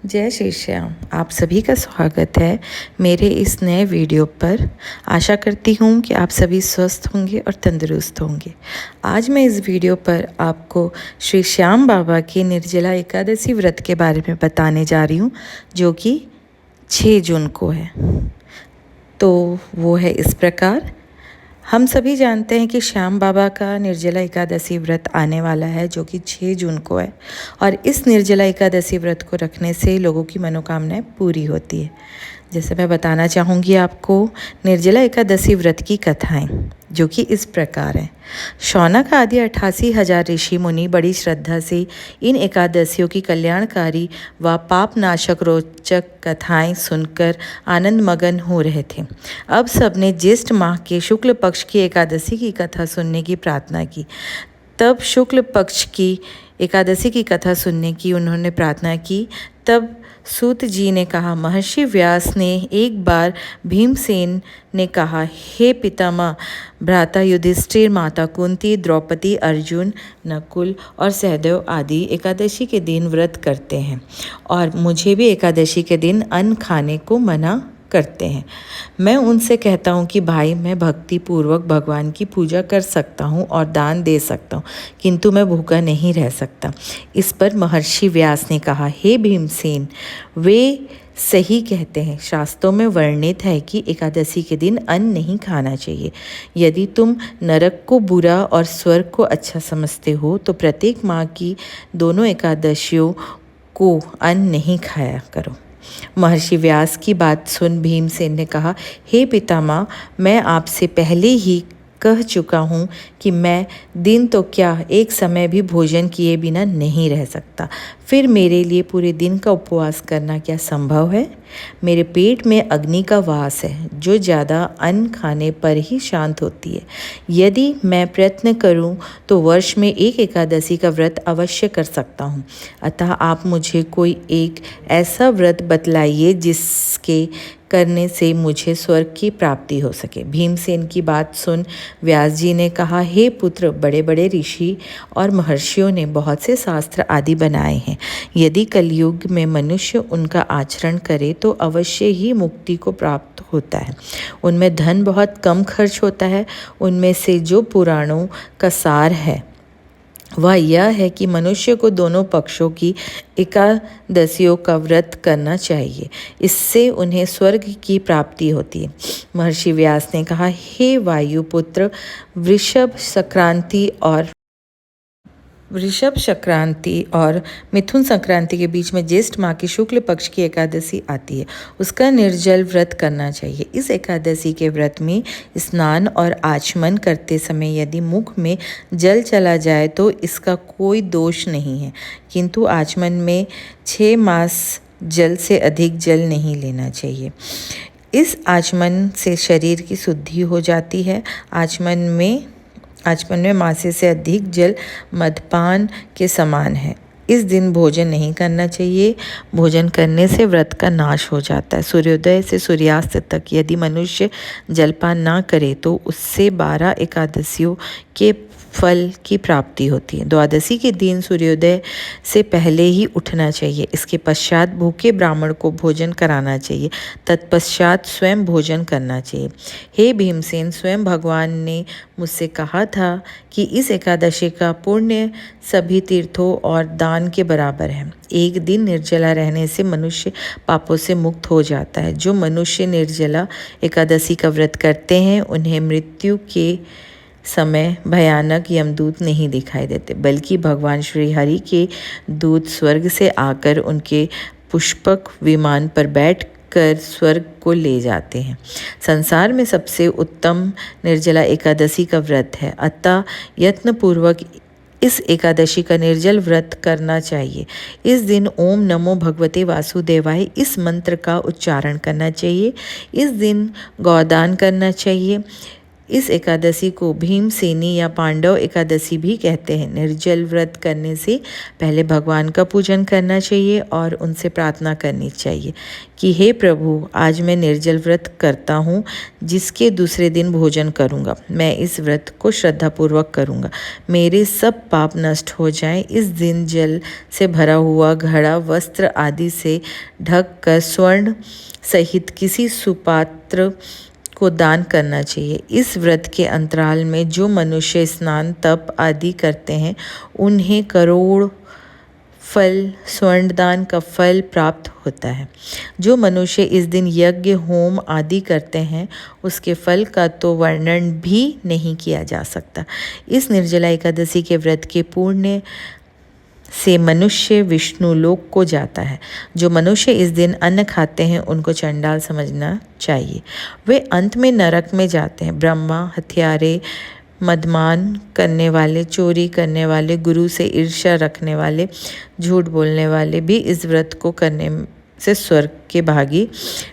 जय श्री श्याम। आप सभी का स्वागत है मेरे इस नए वीडियो पर। आशा करती हूँ कि आप सभी स्वस्थ होंगे और तंदुरुस्त होंगे। आज मैं इस वीडियो पर आपको श्री श्याम बाबा की निर्जला एकादशी व्रत के बारे में बताने जा रही हूँ, जो कि 6 जून को है। तो वो है इस प्रकार। हम सभी जानते हैं कि श्याम बाबा का निर्जला एकादशी व्रत आने वाला है, जो कि 6 जून को है। और इस निर्जला एकादशी व्रत को रखने से लोगों की मनोकामनाएं पूरी होती है। जैसे मैं बताना चाहूँगी आपको निर्जला एकादशी व्रत की कथाएं, जो कि इस प्रकार हैं। शौनक आदि 88,000 ऋषि मुनि बड़ी श्रद्धा से इन एकादशियों की कल्याणकारी व पापनाशक रोचक कथाएं सुनकर आनंद मगन हो रहे थे। अब सबने ज्येष्ठ माह के शुक्ल पक्ष की एकादशी की कथा सुनने की प्रार्थना की। तब शुक्ल पक्ष की एकादशी की कथा सुनने की उन्होंने प्रार्थना की। तब सूत जी ने कहा, महर्षि व्यास ने एक बार भीमसेन ने कहा, हे पितामह, भ्राता युधिष्ठिर, माता कुंती, द्रौपदी, अर्जुन, नकुल और सहदेव आदि एकादशी के दिन व्रत करते हैं और मुझे भी एकादशी के दिन अन्न खाने को मना करते हैं। मैं उनसे कहता हूँ कि भाई, मैं भक्ति पूर्वक भगवान की पूजा कर सकता हूँ और दान दे सकता हूँ, किंतु मैं भूखा नहीं रह सकता। इस पर महर्षि व्यास ने कहा, हे भीमसेन, वे सही कहते हैं। शास्त्रों में वर्णित है कि एकादशी के दिन अन्न नहीं खाना चाहिए। यदि तुम नरक को बुरा और स्वर्ग को अच्छा समझते हो तो प्रत्येक माह की दोनों एकादशियों को अन्न नहीं खाया करो। महर्षि व्यास की बात सुन भीमसेन ने कहा, हे पितामह, मैं आपसे पहले ही कह चुका हूँ कि मैं दिन तो क्या, एक समय भी भोजन किए बिना नहीं रह सकता। फिर मेरे लिए पूरे दिन का उपवास करना क्या संभव है? मेरे पेट में अग्नि का वास है, जो ज़्यादा अन्न खाने पर ही शांत होती है। यदि मैं प्रयत्न करूं तो वर्ष में एक एकादशी का व्रत अवश्य कर सकता हूं। अतः आप मुझे कोई एक ऐसा व्रत बतलाइए जिसके करने से मुझे स्वर्ग की प्राप्ति हो सके। भीमसेन की बात सुन व्यास जी ने कहा, हे पुत्र, बड़े बड़े ऋषि और महर्षियों ने बहुत से शास्त्र आदि बनाए हैं। यदि कलयुग में मनुष्य उनका आचरण करे तो अवश्य ही मुक्ति को प्राप्त होता है। उनमें धन बहुत कम खर्च होता है। उनमें से जो पुराणों का सार है वह यह है कि मनुष्य को दोनों पक्षों की एकादशियों का व्रत करना चाहिए। इससे उन्हें स्वर्ग की प्राप्ति होती है। महर्षि व्यास ने कहा, हे वायुपुत्र, वृषभ संक्रांति और मिथुन संक्रांति के बीच में ज्येष्ठ माह की शुक्ल पक्ष की एकादशी आती है। उसका निर्जल व्रत करना चाहिए। इस एकादशी के व्रत में स्नान और आचमन करते समय यदि मुख में जल चला जाए तो इसका कोई दोष नहीं है, किंतु आचमन में 6 मास जल से अधिक जल नहीं लेना चाहिए। इस आचमन से शरीर की शुद्धि हो जाती है। आचमन में मासे से अधिक जल मदपान के समान है। इस दिन भोजन नहीं करना चाहिए। भोजन करने से व्रत का नाश हो जाता है। सूर्योदय से सूर्यास्त तक यदि मनुष्य जलपान ना करे तो उससे 12 एकादशियों के फल की प्राप्ति होती है। द्वादशी के दिन सूर्योदय से पहले ही उठना चाहिए। इसके पश्चात भूखे ब्राह्मण को भोजन कराना चाहिए। तत्पश्चात स्वयं भोजन करना चाहिए। हे भीमसेन, स्वयं भगवान ने मुझसे कहा था कि इस एकादशी का पुण्य सभी तीर्थों और दान के बराबर है। एक दिन निर्जला रहने से मनुष्य पापों से मुक्त हो जाता है। जो मनुष्य निर्जला एकादशी का व्रत करते हैं उन्हें मृत्यु के समय भयानक यमदूत नहीं दिखाई देते, बल्कि भगवान श्री हरि के दूत स्वर्ग से आकर उनके पुष्पक विमान पर बैठ कर स्वर्ग को ले जाते हैं। संसार में सबसे उत्तम निर्जला एकादशी का व्रत है। अतः यत्नपूर्वक इस एकादशी का निर्जल व्रत करना चाहिए। इस दिन ओम नमो भगवते वासुदेवाय इस मंत्र का उच्चारण करना चाहिए। इस दिन गौदान करना चाहिए। इस एकादशी को भीमसेनी या पांडव एकादशी भी कहते हैं। निर्जल व्रत करने से पहले भगवान का पूजन करना चाहिए और उनसे प्रार्थना करनी चाहिए कि हे प्रभु, आज मैं निर्जल व्रत करता हूँ, जिसके दूसरे दिन भोजन करूँगा। मैं इस व्रत को श्रद्धापूर्वक करूँगा, मेरे सब पाप नष्ट हो जाएं। इस दिन जल से भरा हुआ घड़ा वस्त्र आदि से ढक कर स्वर्ण सहित किसी सुपात्र को दान करना चाहिए। इस व्रत के अंतराल में जो मनुष्य स्नान तप आदि करते हैं उन्हें करोड़ फल स्वर्णदान का फल प्राप्त होता है। जो मनुष्य इस दिन यज्ञ होम आदि करते हैं उसके फल का तो वर्णन भी नहीं किया जा सकता। इस निर्जला एकादशी के व्रत के पुण्य से मनुष्य विष्णु लोक को जाता है। जो मनुष्य इस दिन अन्न खाते हैं उनको चंडाल समझना चाहिए, वे अंत में नरक में जाते हैं। ब्रह्मा, हत्यारे, मदमान करने वाले, चोरी करने वाले, गुरु से ईर्ष्या रखने वाले, झूठ बोलने वाले भी इस व्रत को करने से स्वर्ग के भागी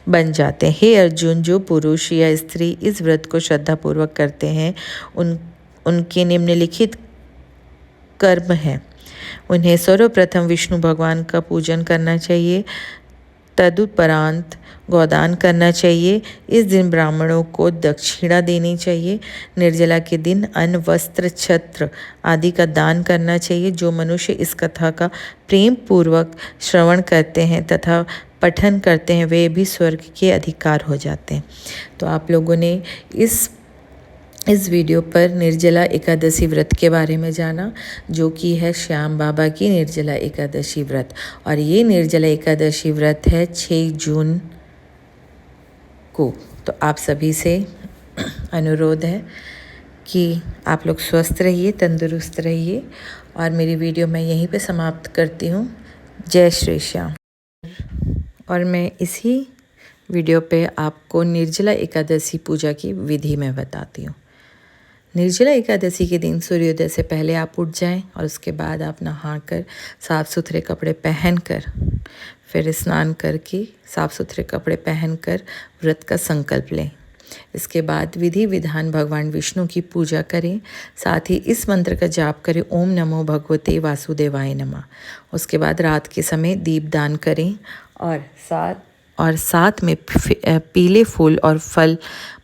बन जाते हैं। हे अर्जुन, जो पुरुष या स्त्री इस व्रत को श्रद्धापूर्वक करते हैं उनके निम्नलिखित कर्म हैं। उन्हें सर्वप्रथम विष्णु भगवान का पूजन करना चाहिए, तदुपरांत गोदान करना चाहिए। इस दिन ब्राह्मणों को दक्षिणा देनी चाहिए। निर्जला के दिन अन्न, वस्त्र, छत्र आदि का दान करना चाहिए। जो मनुष्य इस कथा का प्रेम पूर्वक श्रवण करते हैं तथा पठन करते हैं वे भी स्वर्ग के अधिकार हो जाते हैं। तो आप लोगों ने इस वीडियो पर निर्जला एकादशी व्रत के बारे में जाना, जो कि है श्याम बाबा की निर्जला एकादशी व्रत। और ये निर्जला एकादशी व्रत है 6 जून को। तो आप सभी से अनुरोध है कि आप लोग स्वस्थ रहिए, तंदुरुस्त रहिए। और मेरी वीडियो मैं यहीं पे समाप्त करती हूँ। जय श्री श्याम। और मैं इसी वीडियो पे आपको निर्जला एकादशी पूजा की विधि में बताती हूँ। निर्जला एकादशी के दिन सूर्योदय से पहले आप उठ जाएं और उसके बाद आप नहाकर साफ़ सुथरे कपड़े पहनकर, फिर स्नान करके साफ़ सुथरे कपड़े पहनकर व्रत का संकल्प लें। इसके बाद विधि विधान भगवान विष्णु की पूजा करें। साथ ही इस मंत्र का जाप करें, ओम नमो भगवते वासुदेवाय नमः। उसके बाद रात के समय दीपदान करें और साथ में पीले फूल और फल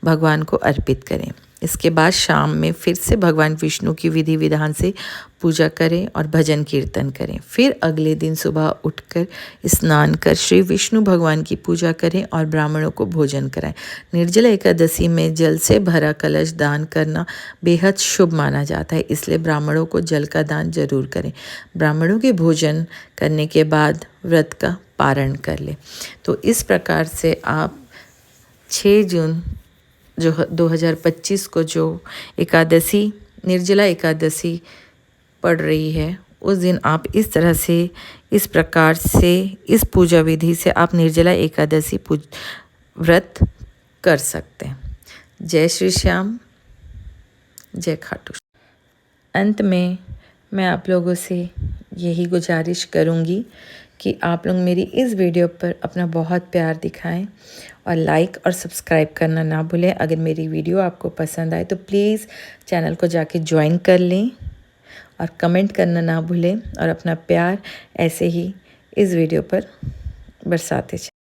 भगवान को अर्पित करें। इसके बाद शाम में फिर से भगवान विष्णु की विधि विधान से पूजा करें और भजन कीर्तन करें। फिर अगले दिन सुबह उठकर स्नान कर श्री विष्णु भगवान की पूजा करें और ब्राह्मणों को भोजन कराएं। निर्जला एकादशी में जल से भरा कलश दान करना बेहद शुभ माना जाता है, इसलिए ब्राह्मणों को जल का दान जरूर करें। ब्राह्मणों के भोजन करने के बाद व्रत का पारण कर लें। तो इस प्रकार से आप 6 जून जो 2025 को जो एकादशी निर्जला एकादशी पड़ रही है उस दिन आप इस तरह से, इस प्रकार से, इस पूजा विधि से आप निर्जला एकादशी व्रत कर सकते हैं। जय श्री श्याम, जय खाटू। अंत में मैं आप लोगों से यही गुजारिश करूंगी कि आप लोग मेरी इस वीडियो पर अपना बहुत प्यार दिखाएं और लाइक और सब्सक्राइब करना ना भूलें। अगर मेरी वीडियो आपको पसंद आए तो प्लीज़ चैनल को जाके ज्वाइन कर लें और कमेंट करना ना भूलें और अपना प्यार ऐसे ही इस वीडियो पर बरसाते चलें।